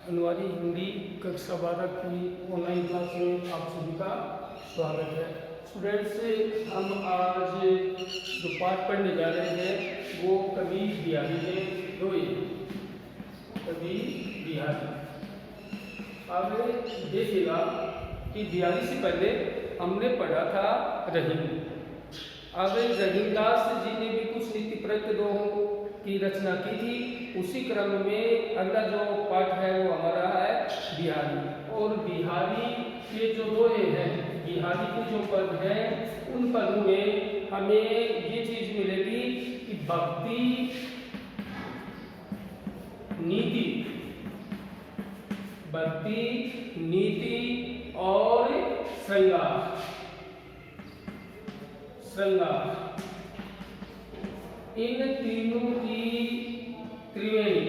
अनिवार्य हिंदी कक्षा 12 की ऑनलाइन क्लास में आप सभी का स्वागत है। स्टूडेंट्स, हम आज जो पाठ पढ़ने जा रहे हैं वो कवि बिहारी ने रोए। कवि बिहारी, आप देखिएगा कि बिहारी से पहले हमने पढ़ा था रहीम। अब रहीमदास जी ने भी कुछ नीति प्रयुक्त दोहों की रचना की थी। उसी क्रम में अगला जो पाठ है वो हमारा है बिहारी। और बिहारी के जो दोहे हैं, बिहारी के जो पद हैं, उन पदों में हमें ये चीज मिलेगी कि भक्ति, नीति, भक्ति, नीति और श्रृंगार। इन तीनों की त्रिवेणी,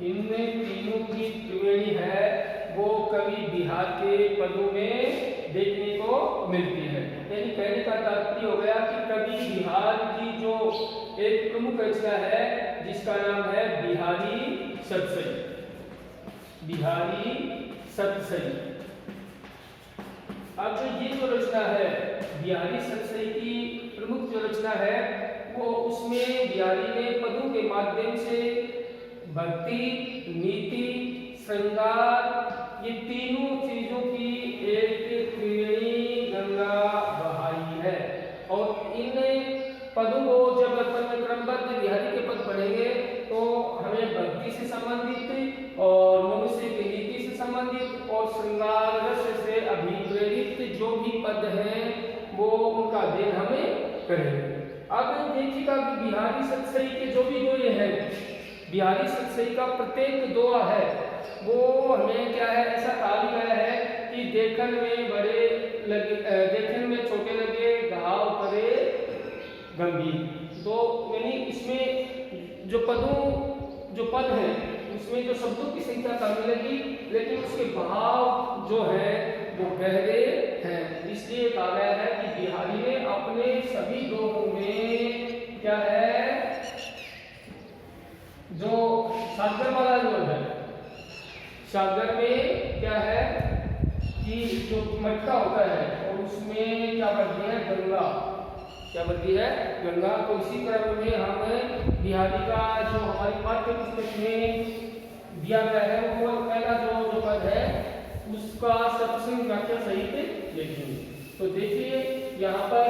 इनमें तीनों की त्रिवेणी है वो कवि बिहार के पदों में देखने को मिलती है। यानी कहने का तात्पर्य हो गया कि कवि बिहार की जो एक प्रमुख रचना है जिसका नाम है बिहारी सतसई। बिहारी सतसई। अब ये जो रचना है बिहारी सतसई की प्रमुख जो रचना है वो उसमें बिहारी ने पदों के माध्यम से भक्ति, नीति, श्रृंगार, ये तीनों चीजों की एक त्रिवेणी गंगा बहाई है। और इन पदों को जब अपन क्रमबद्ध बिहारी के पद पढ़ेंगे तो हमें भक्ति से संबंधित और मनुष्य की नीति से संबंधित और श्रृंगार रस से अभिप्रेरित जो भी पद हैं वो उनका अध्ययन हमें करेंगे। अब देखिएगा कि बिहारी सतसई के जो भी दोहे हैं, बिहारी सतसई का प्रत्येक दोहा है वो हमें क्या है, ऐसा कहा गया है कि देखन में बड़े लगे, देखन में छोटे लगे, घाव करे गंभीर। तो यानी इसमें जो पद है उसमें जो शब्दों की संख्या कम मिलेगी लेकिन उसके भाव जो है वो गहरे हैं। इसलिए कहा गया है कि बिहारी ने अपने सभी दोहों में क्या है, जो सागर वाला जो है, सागर में क्या है कि जो मटका होता है और उसमें क्या बढ़ती है, गंगा। क्या बढ़ती है, गंगा। तो इसी क्रम में हम बिहारी का जो हमारी पाठ्य पुस्तक में दिया गया है वो पहला जो पद है उसका सत्संग व्याख्या सहित लिखेंगे। तो देखिए यहाँ पर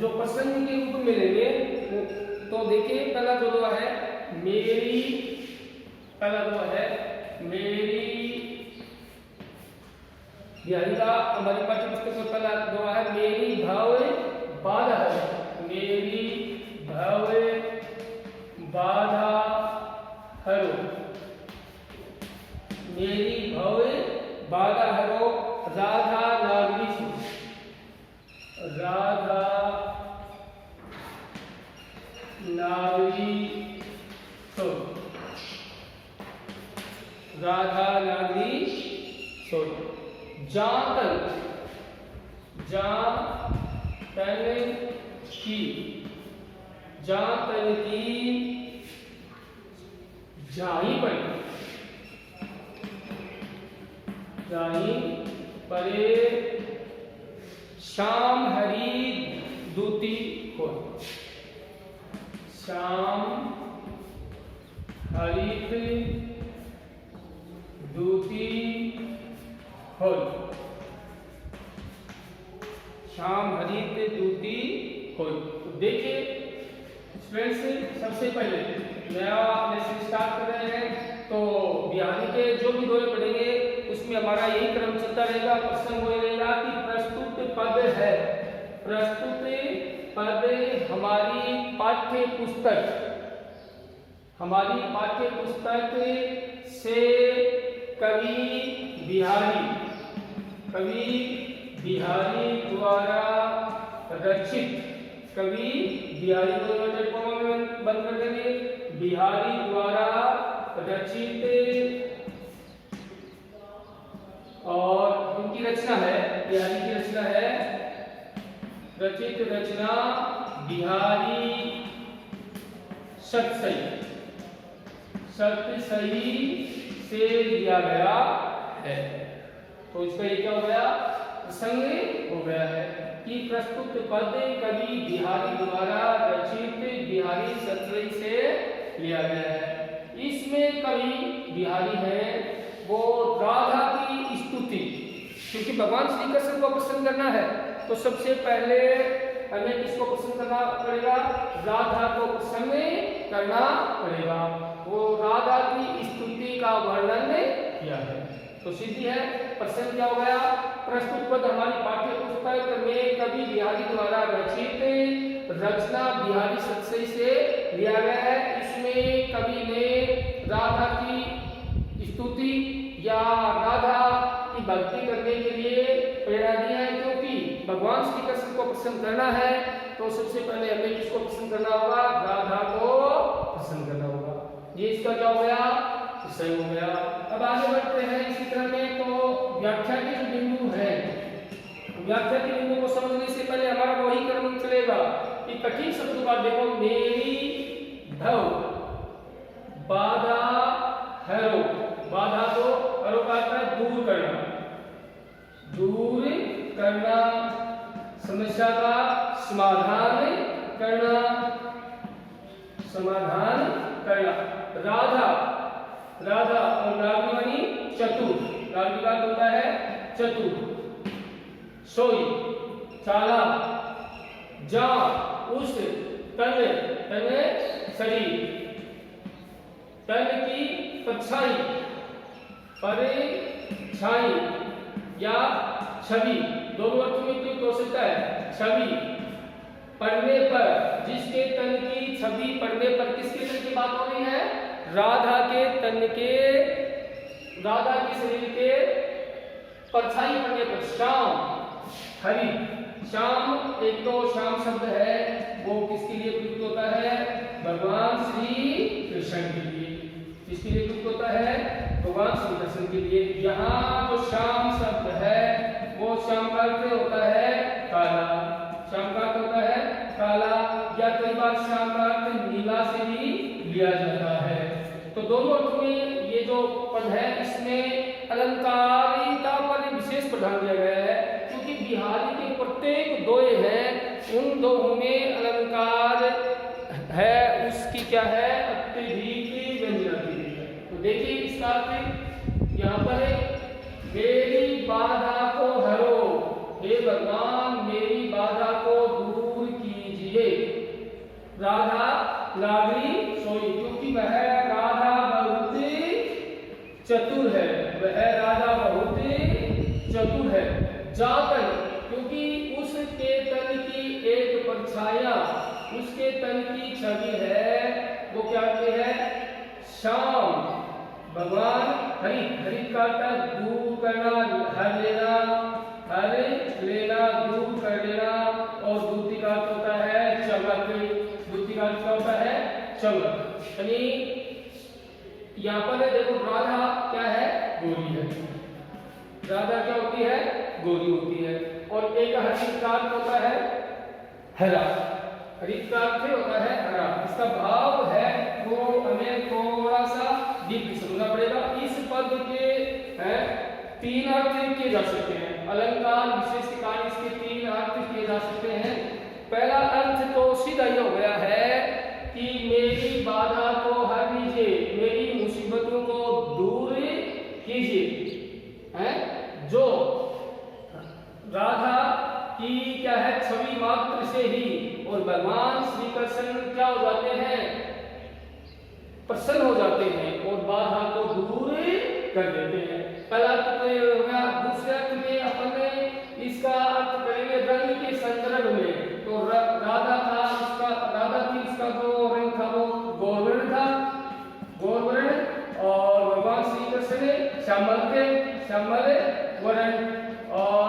जो प्रसंग के रूप में लेंगे तो देखिए पहला जो दोहा है मेरी, पहला दोहा है मेरी। बिहारी का हमारी पाठ्य पुस्तक में पहला दोहा है मेरी भव बाधा है। मेरी भव बाधा हरो, मेरी भव बाधा हरो राधा नागरी सो। राधा नागरी सो, राधा नागरी सो। जातन, जातन की, जातन की जाही पड़े, जाही परे श्याम हरि दूती हो। श्याम हरित दूती हो, श्याम हरित दूती हो। तो देखिए स्टूडेंट्स, सबसे पहले नया लेसन स्टार्ट कर रहे हैं तो बिहारी के जो भी दोहे पढ़ेंगे उसमें हमारा यही क्रम चलता रहेगा। प्रसंग हो रहेगा कि प्रस्तुत पद है, प्रस्तुत पद हमारी पाठ्य पुस्तक से कवि बिहारी द्वारा रचित, कवि बिहारी बंद कर देंगे, बिहारी द्वारा रचित और उनकी रचना है, बिहारी की रचना है, रचित रचना बिहारी सतसई। शब्द सही से लिया गया है। तो इसका ये क्या हो गया, प्रसंग हो गया है कि प्रस्तुत पद कवि बिहारी द्वारा रचित बिहारी सतसई से लिया गया है। इसमें कवि बिहारी है वो राधा की स्तुति, क्योंकि भगवान श्री कृष्ण को पसंद करना है तो सबसे पहले हमें किसको पसंद करना पड़ेगा, राधा को पसंद करना पड़ेगा। वो राधा की स्तुति का वर्णन किया है तो सीधी है। प्रश्न क्या हो गया, प्रस्तुत पद हमारी पाठ्य पुस्तक में कवि बिहारी द्वारा रचित रचना बिहारी सतसई से लिया गया है। इसमें कवि ने राधा की स्तुति या राधा की भक्ति करने के लिए प्रेरणा दिया है, क्योंकि भगवान श्री कृष्ण को पसंद करना है तो सबसे पहले हमें किसको पसंद करना होगा, राधा को पसंद करना होगा। ये इसका क्या हो गया, सही हो गया। अब आगे बढ़ते हैं इसी क्रम में। तो व्याख्या के जो बिंदु है, व्याख्या के बिंदु को समझने से पहले हमारा वही क्रम चलेगा कि कठिन शब्दों का देखो, मेरी धव बाधा हरो, बाधा तो हरो का अर्थ है दूर करना, दूर करना, समस्या का समाधान करना, समाधान करना। राधा, राधा और रागी बनी चतुर, रागी का होता है चतुर। सोई चाला, जा उस, तन तन शरीर, तन की परछाई, परछाई या छवि, दोनों अर्थ में प्रयुक्त हो सकता है। छवि पढ़ने पर, जिसके तन की छवि पढ़ने पर, किसके तन की बात हो रही है, राधा के तन के, राधा के शरीर के परछाई पढ़ने पर। शाम हरि, शाम एक तो शाम शब्द है वो किसके लिए प्रयुक्त होता है, भगवान श्री कृष्ण के लिए। किसके लिए प्रयुक्त होता है, भगवान श्री कृष्ण के लिए। यहाँ जो शाम शब्द है वो शाम का अर्थ होता है काला, शाम का अर्थ होता है काला, या कई बार शाम का अर्थ नीला से भी लिया जाता है। तो दोनों अर्थ में ये जो पद है इसमें अलंकारिता पर विशेष प्रधान दिया गया है, क्योंकि बिहारी के प्रत्येक दोहे हैं उन दोहों में अलंकार है, उसकी क्या है, अत्यधिक व्यंजना की गई है। तो देखिए इसका अर्थ यहाँ पर है, मेरी बाधा को हरो, हे भगवान मेरी बाधा को दूर कीजिए। राधा लागी सोई, क्योंकि वह राधा बहुत चतुर है, वह राधा बहुत चतुर है। जातन, क्योंकि उसके तन की एक परछाया, उसके तन की छवि है वो क्या कहते हैं, शाम। भगवान हरि, हरि का अर्थ दूर करना, हर लेना, हर लेना, दूर कर लेना। और दूती का अर्थ होता है चमक, दूती का अर्थ क्या होता है, चमक। यानी यहाँ पर देखो राधा क्या है, गोरी है, राधा क्या होती है, गोरी होती है। और एक हरित का अर्थ होता है हरा, हरित का अर्थ होता है हरा। इसका भाव है वो हमें थोड़ा सा डीप समझना पड़ेगा। इस पद के तीन अर्थ किए जा सकते हैं, अलंकार विशेष के कारण इसके तीन अर्थ किए जा सकते हैं। पहला अर्थ तो सीधा ही हो गया है कि मेरी बाधा को हर लीजिए, मेरी मुसीबतों को दूर कीजिए, हैं? जो राधा की क्या है, छवि मात्र से ही और भगवान श्री कृष्ण क्या हो जाते हैं, प्रसन्न हो जाते हैं और बाधा को दूर कर देते हैं। पहला अर्थ तो ये हो गया। दूसरे अर्थ में अपन इसका अर्थ करेंगे रंग के संदर्भ में। तो राधा था, इसका राधा थी, इसका जो रंग था वो गौरवर्ण था, गौरवर्ण। और भगवान श्री कृष्ण श्यामल थे, श्यामल वर्ण। और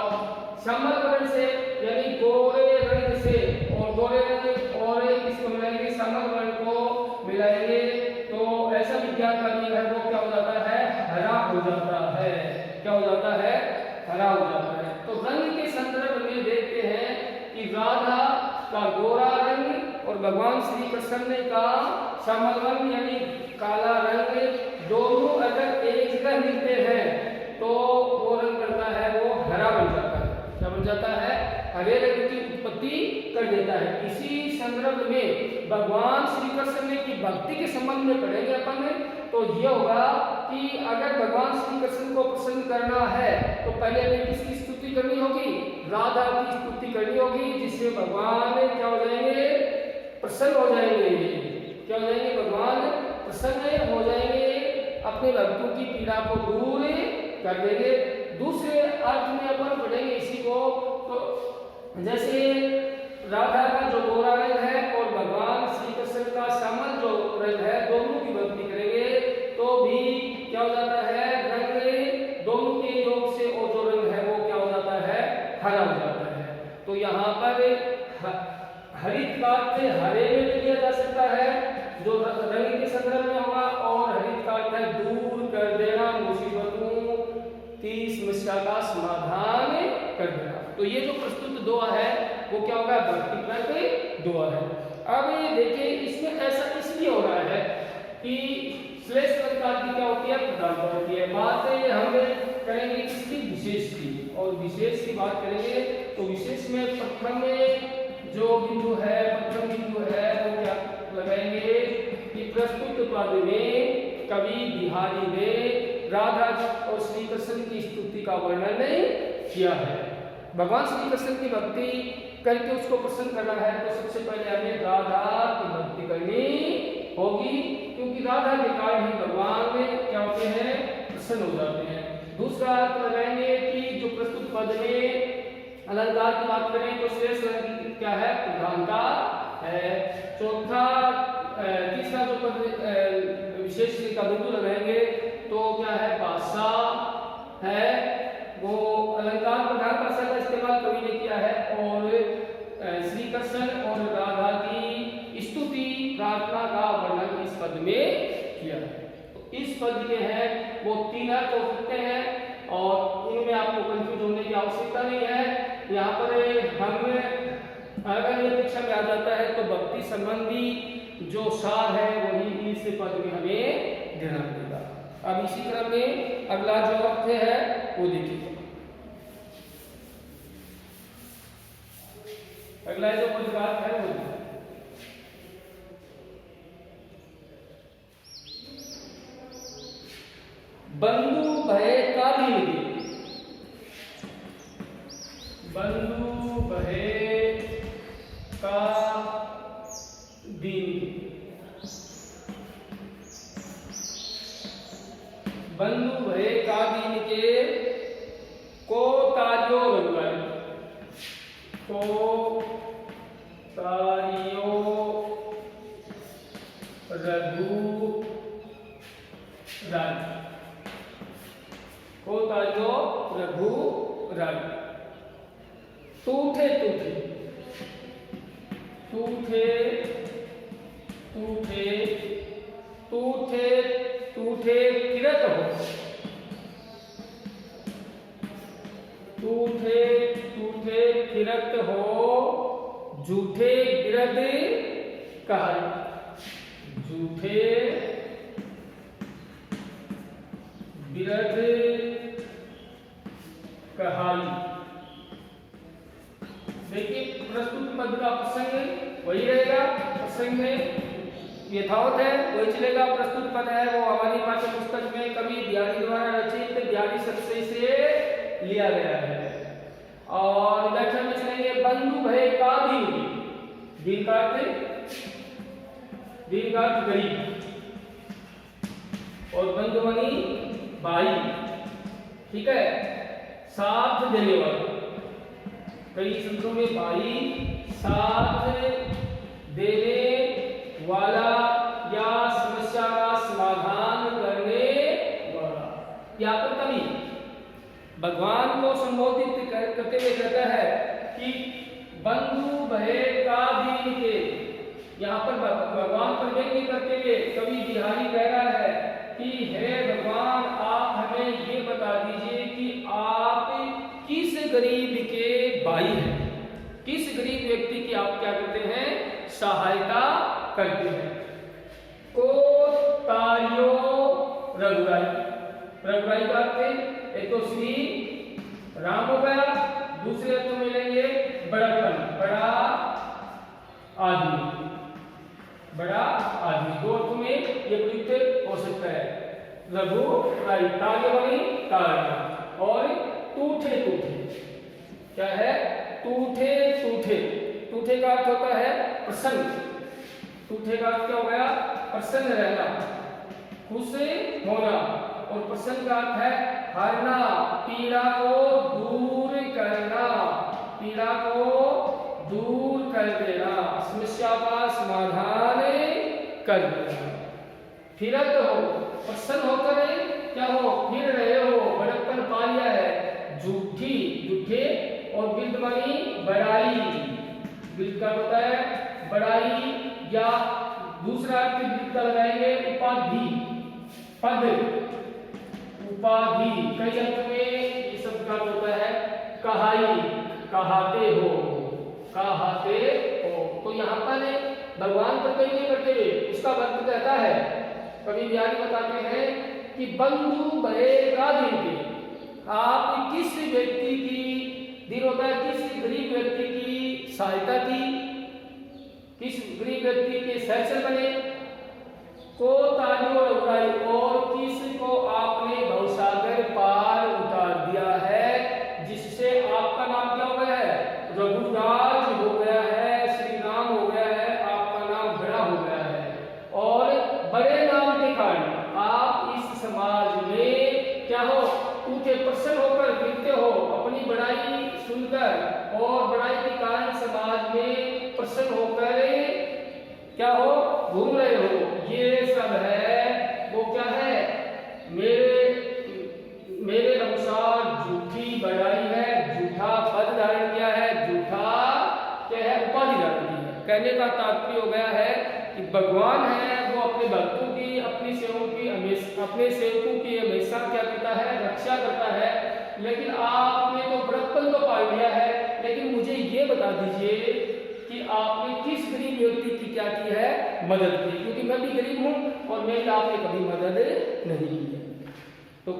श्यामल वर्ण से यानी गोरे रंग से, और गोरे रंग और किसको मिलाएंगे, श्यामल वर्ण को मिलाएंगे तो ऐसा विज्ञान का नियम है वो क्या हो जाता है, हरा हो जाता है। क्या हो जाता है, हरा हो जाता है। तो रंग के संदर्भ में देखते हैं कि राधा का गोरा रंग और भगवान श्री कृष्ण का श्यामल रंग यानी काला रंग दोनों अगर एक जगह मिलते हैं तो वो रंग बनता है, वो हरा बन जाता है। क्या बन जाता है? हरे रंग की उत्पत्ति कर देता है। इसी संदर्भ में भगवान श्री कृष्ण की भक्ति के संबंध में पढ़ेंगे अपन, तो ये होगा कि अगर भगवान श्री कृष्ण को प्रसन्न करना है तो पहले हमें किसकी स्तुति करनी होगी? राधा की स्तुति करनी होगी, जिससे भगवान क्या हो जाएंगे? प्रसन्न हो जाएंगे। क्या हो जाएंगे? भगवान प्रसन्न हो जाएंगे, अपने भक्तों की पीड़ा को दूर कर देंगे। दूसरे अर्थ में अपन पढ़ेंगे इसी को, तो जैसे राधा का जो गोरा रंग है और भगवान श्री कृष्ण का श्यामल जो रंग है, दोनों की भक्ति करेंगे तो भी क्या हो जाता है? रंग दोनों के योग से और जो रंग है वो क्या हो जाता है? हरा हो जाता है। तो यहाँ पर हरित का अर्थ हरे में भी लिया जा सकता है जो रंग के संदर्भ में होगा, और हरित का अर्थ दूर कर देना, मुसीबतों की समस्या का समाधान कर देना। तो ये जो प्रस्तुत दुआ है वो क्या होगा? भक्तिप्रद दुआ है। अब ये देखिए, इसमें ऐसा इसलिए हो रहा है कि श्रेष्ठ प्रकार की क्या होती है? प्रधानता होती है। बात हम करेंगे इसकी विशेष की, और विशेष की बात करेंगे तो विशेष में प्रथम जो बिंदु है, प्रथम बिंदु है वो क्या लगाएंगे कि प्रस्तुत पद में कवि बिहारी ने राधा और श्री कृष्ण की स्तुति का वर्णन किया है। भगवान श्री कृष्ण की भक्ति करके उसको प्रसन्न करना है तो सबसे पहले हमें राधा की भक्ति करनी होगी, क्योंकि राधा के कारण ही भगवान में क्या होते हैं? प्रसन्न हो जाते हैं। दूसरा अर्थ लगाएंगे कि जो प्रस्तुत पद में अलंकार की बात करें तो श्रेष्ठ क्या है? प्रधानता है। चौथा तीसरा जो पद विशेष का बिंदु लगाएंगे तो क्या है? भाषा है। वो अलंकार प्रधान भाषा का इस्तेमाल कवि ने किया है, और श्री कृष्ण और राधा की स्तुति प्रार्थना का वर्णन इस पद में किया है। तो इस पद के हैं वो तीन अर्थ हो सकते हैं, और इनमें आपको कंफ्यूज होने की आवश्यकता नहीं है। यहाँ पर हम अगर ये परीक्षा में आ जाता है तो भक्ति संबंधी जो सार है वही इस पद में हमें देना पड़ेगा। अब इसी क्रम में अगला जो अर्थ है वो देखिए। अगला जो पद का अर्थ है वो देखिए। बंधु भय का दीन, बंधु भय का दीन, बंधु भय का दीन के को तारियो रघुवर, को तारियो रघु राज, को तारियो रघु राज। टूठे टूठे, टूठे टूठे, टूठे टूठे किरत हो, टूठे टूठे किरत हो, झूठे गिरद कहाई, झूठे गिरद कहाई। देखिए प्रस्तुत पद का प्रसंग वही रहेगा, प्रसंग में यथावत है वही चलेगा। प्रस्तुत पद है वो हमारी पाठ्य पुस्तक में कवि बिहारी द्वारा रचित बिहारी सत्सई से लिया गया है। और व्याख्या में चलेंगे बंधु भय का दीन, दीन का अर्थ, दीन का अर्थ गरीब, और बंधु मनी भाई, ठीक है, साथ देने वाला। कई शब्दों में भाई, साथ देने वाला या समस्या का समाधान करने वाला। यहाँ पर कवि भगवान को संबोधित करते हुए कहता है कि बंधु भय का दीन के, यहाँ पर भगवान पर व्यंग्य करते हुए कवि बिहारी कह रहा है कि हे भगवान, आप हमें ये बता दीजिए कि आप किस गरीब के भाई हैं, किस गरीब व्यक्ति की आप क्या करते हैं? सहायता करते हैं। को रघुराई। रघुराई का अर्थ एक तो श्री राम हो गया, दूसरे अर्थ में लेंगे बड़प्पन, बड़ा आदमी, बड़ा आदमी। दो अर्थ में ये प्रयुक्त हो सकता है। रघुराई तागे वाली तारा और टूठे टूठे, क्या है? टूठे टूठे। टूठे का अर्थ होता है प्रसन्न। टूठे का अर्थ क्या हो गया? प्रसन्न रहना, खुश होना। और प्रसन्न का अर्थ है हरना, पीड़ा को दूर करना, पीड़ा को दूर कर देना, समस्या का समाधान कर देना। फिरत हो, प्रसन्न होकर क्या हो? फिर रहे हो, बड़प्पन पा लिया है। झूठी, झूठे और बिल्द मानी बड़ाई। बिल्द का होता है बड़ाई, या दूसरा अर्थ बिल्द का लगाएंगे उपाधि, पद, उपाधि। कई अर्थ में ये शब्द का होता है कहाई, कहाते हो, कहाते हो। तो यहाँ पर भगवान पर कहीं नहीं करते, उसका अर्थ कहता है। कवि बिहारी बताते हैं कि बंधु भये का दिन के, आप किस व्यक्ति की, दिन होता है किस गरीब व्यक्ति की सहायता की, किस गरीब व्यक्ति के सहचर बने, को तालियों रघुराई, और किस को आपने भवसागर पार उतार दिया है, जिससे आपका नाम क्या हो गया है? रघुराज हो गया है, श्री राम हो गया है, आपका नाम बड़ा हो गया है। और बड़े नाम के कारण आप इस समाज में क्या हो? टूटे, प्रसन्न होकर फिरते हो, अपनी बड़ाई सुनकर, और बड़ाई के कारण समाज में प्रसन्न होकर क्या हो? घूम रहे हो। ये सब है वो क्या है? मेरे अनुसार झूठी बड़ाई है, झूठा पद धारण किया है, झूठा क्या है? उपाधि धारण की है। कहने का तात्पर्य हो गया है कि भगवान है वो अपने भक्तों की, अपने सेवकों की हमेशा क्या करता है? रक्षा करता है। लेकिन आपने तो बड़प्पन तो पा लिया है, लेकिन मुझे ये बता दीजिए कि आपने किस गरीब व्यक्ति की क्या की है? मदद की। क्योंकि मैं भी गरीब हूं और मेरी आपने कभी मदद नहीं की है। तो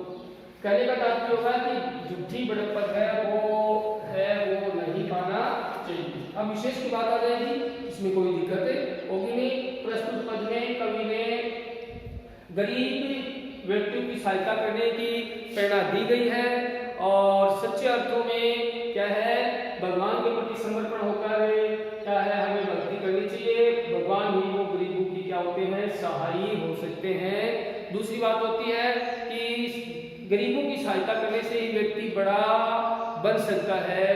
कहने का तात्पर्य होगा कि झूठी बड़प्पन है वो नहीं पाना चाहिए। अब विशेष की बात आ जाएगी, इसमें कोई दिक्कत होगी नहीं। प्रस्तुत पद में कवि ने गरीब व्यक्तियों की सहायता करने की प्रेरणा दी गई है, और सच्चे अर्थों में क्या है? भगवान के प्रति समर्पण होकर क्या है? हमें भक्ति करनी चाहिए। भगवान ही वो गरीबों की क्या होते हैं? सहाय हो सकते हैं। दूसरी बात होती है कि गरीबों की सहायता करने से ही व्यक्ति बड़ा बन सकता है,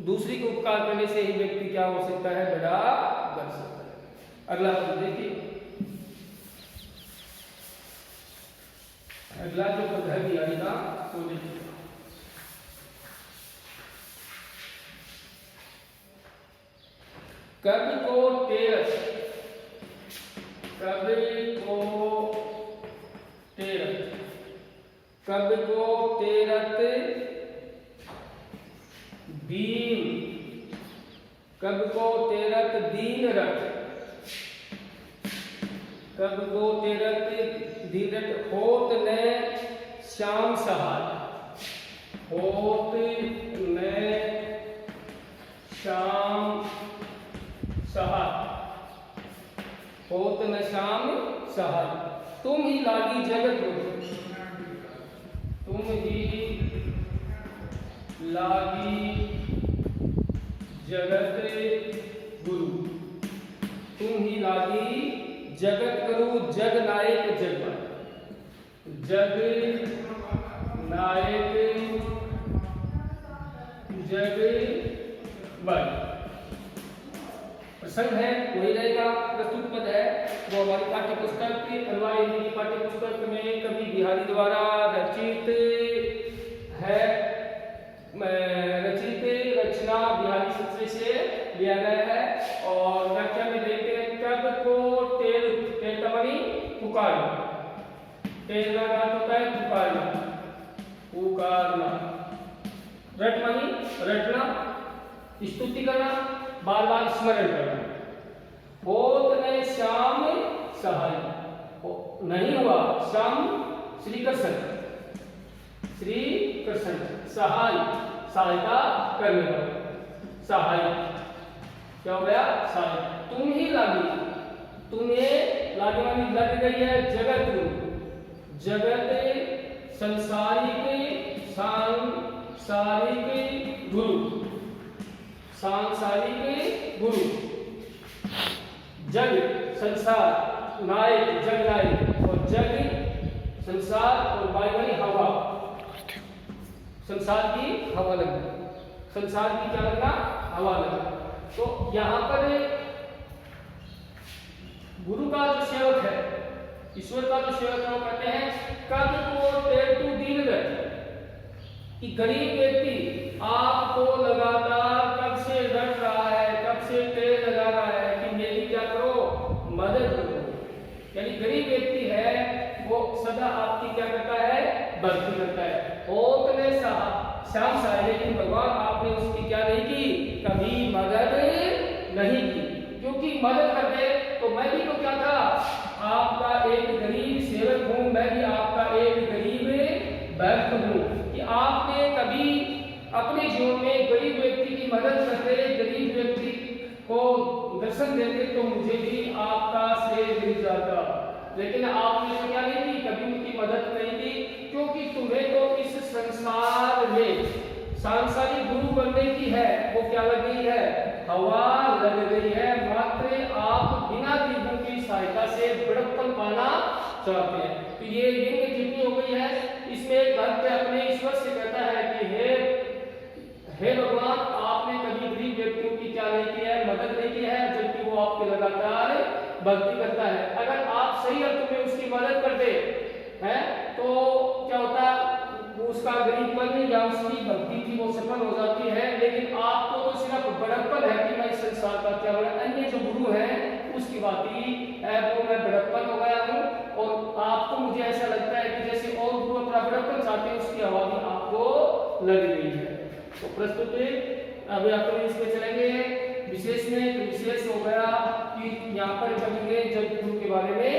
दूसरी को उपकार करने से ही व्यक्ति क्या हो सकता है? बड़ा बन सकता है। अगला पद देखिए, अगला जो पद है बिहारी का वो देखिए। कवि को तेरस, कवि को तेरस, कवि को तेरत दीन, कवि को तेरत दीन रख, कवि को तेरत दीन रख, होत न श्याम सहाय, होत न श्याम सहाय, होत न श्याम सहाय। तुम ही लागी जगत गुरु, तुम ही लागी जगत गुरु, तुम ही लागी जगत गुरु, जग नायक जगबन, जग नायक जगबन। प्रसंग है वही रहेगा। प्रस्तुत पद है वो हमारी पाठ्य पुस्तक अलवार हिंदी की पाठ्य पुस्तक में कवि बिहारी द्वारा रचित है। रचना बिहारी सत्संग से लिया गया है। और व्याख्या में देखते हैं, कब को तेल तेलतमनी पुकारना, तेलना का होता है पुकारना, पुकारना। रटमनी रटना, स्तुति करना, बार बार स्मरण करना। होत न श्याम सहाय, नहीं हुआ, सम श्री कृष्ण, श्री कृष्ण सहाय, सहायता करने वाला, सहाय क्या हो गया, सहाय। तुम ही लागी, तुम्हें लागे मानी लग गई है जगत गुरु, जगत संसारिक सांसारिक गुरु, सांसारिक गुरु, जग संसार नायक, जग नायक, और जग संसार और वायु हवा, संसार की हवा लगना, संसार की क्या लगना, हवा लगना। तो यहां पर गुरु का जो सेवक है, ईश्वर का जो सेवक है, वो कहते हैं कद को तेतु दीन गए, कि गरीब व्यक्ति आपको लगातार कब से डर रहा है, कब से तेज लगा रहा है कि मेरी क्या करो, मदद करो। यानी गरीब व्यक्ति है वो सदा आपकी क्या करता है, भक्ति करता है। होत ने श्याम सा, लेकिन भगवान आपने उसकी क्या नहीं की, कभी मदद नहीं की, क्योंकि मदद कर दे तो मैं भी तो क्या था, आपका एक गरीब सेवक हूं, मैं भी आपका एक गरीब भक्त हूं, कि आपने कभी अपने जीवन में गरीब व्यक्ति की मदद करते, गरीब व्यक्ति को दर्शन देते तो मुझे भी आपका श्रेय मिल जाता। लेकिन आपने तो क्या नहीं की, कभी उनकी मदद नहीं की, क्योंकि तुम्हें तो इस संसार में सांसारिक गुरु बनने की है, वो क्या लग गई है, हवा लग गई है। मात्र आप बिना गरीबों की सहायता से बड़प्पन पाना चाहते हैं। तो ये लिंग जितनी हो गई है, इसमें भक्त अपने ईश्वर से कहता है कि हे भगवान, आपने कभी गरीब व्यक्तियों की क्या नहीं की है, मदद नहीं की है, जबकि वो आपके लगातार भक्ति करता है। अगर आप सही अर्थ में उसकी मदद करते हैं तो क्या होता, उसका गरीबपन या उसकी भक्ति थी वो सफल हो जाती है। लेकिन आपको तो सिर्फ बड़प्पन है कि मैं इस संसार का क्या बड़ा, अन्य जो गुरु है उसकी बात ही है वो मैं बड़प्पन हो गया हूँ, और आपको मुझे ऐसा लगता है कि जैसे और गुरु अपना बड़प्पन चाहते हैं, उसकी हवा भी आपको लग रही है। तो प्रस्तुत अभी अपन इसमें चलेंगे विशेष में। तो विशेष हो गया कि यहाँ पर करेंगे जब गुरु के बारे में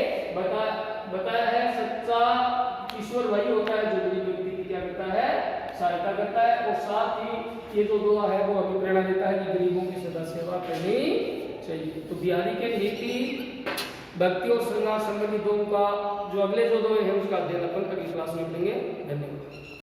बताया है, सच्चा ईश्वर वही होता है जो गरीब व्यक्ति की क्या करता है, सहायता करता है। और साथ ही ये जो दुआ है वो हमें प्रेरणा देता है कि गरीबों की सदा सेवा करनी चाहिए। तो बिहारी के नीति, भक्ति और श्रृंगार संबंधी दो का जो अगले जो दो है उसका अध्ययन अपन अगली क्लास में करेंगे। धन्यवाद।